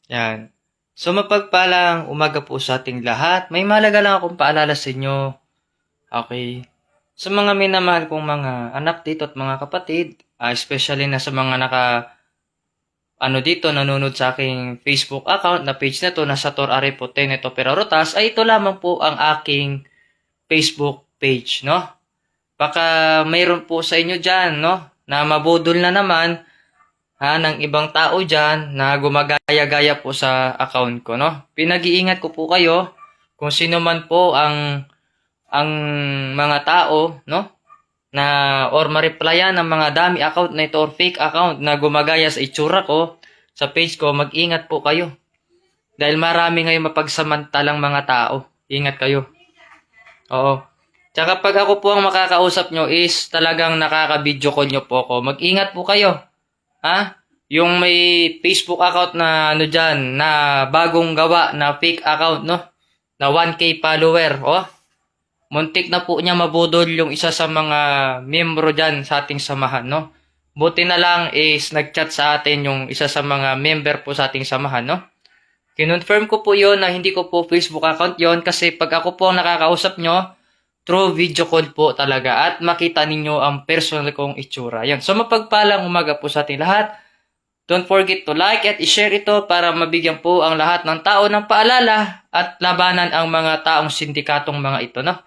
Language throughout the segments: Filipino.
Yan. So mapagpalang umaga po sa ating lahat. May mahalaga lang akong paalala sa inyo. Okay. Sa mga minamahal kong mga anak dito at mga kapatid, especially na sa mga dito, nanonood sa aking Facebook account na page na to, nasa Tor Arepo Teneto Perarotas, ay ito lamang po ang aking Facebook page, no? Baka mayroon po sa inyo dyan, no? Na mabudol na naman, ng ibang tao dyan na gumagaya-gaya po sa account ko, no? Pinag-iingat ko po kayo kung sino man po ang mga tao, no? Na or ma-replyan ng mga dami account na ito or fake account na gumagaya sa itsura ko, sa page ko, mag-ingat po kayo. Dahil marami ngayon mapagsamantalang mga tao. Ingat kayo. Oo. Tsaka pag ako po ang makakausap nyo is talagang nakaka-video call nyo po ako. Mag-ingat po kayo. Ha? Yung may Facebook account na dyan, na bagong gawa na fake account, no? Na 1K follower, oh. Muntik na po niya mabudol yung isa sa mga miyembro dyan sa ating samahan, no? Buti na lang is nag-chat sa atin yung isa sa mga member po sa ating samahan, no? Kinonfirm ko po yon na hindi ko po Facebook account yon kasi pag ako po ang nakakausap nyo, through video call po talaga at makita ninyo ang personal kong itsura. Yan. So mapagpalang umaga po sa ating lahat. Don't forget to like at i-share ito para mabigyan po ang lahat ng tao ng paalala at labanan ang mga taong sindikatong mga ito, no?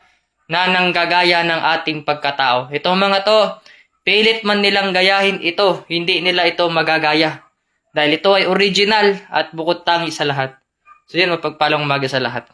Na nanggagaya ng ating pagkatao. Itong mga to, pilit man nilang gayahin ito, hindi nila ito magagaya. Dahil ito ay original at bukod tangi sa lahat. So yun, mapagpalang umaga sa lahat.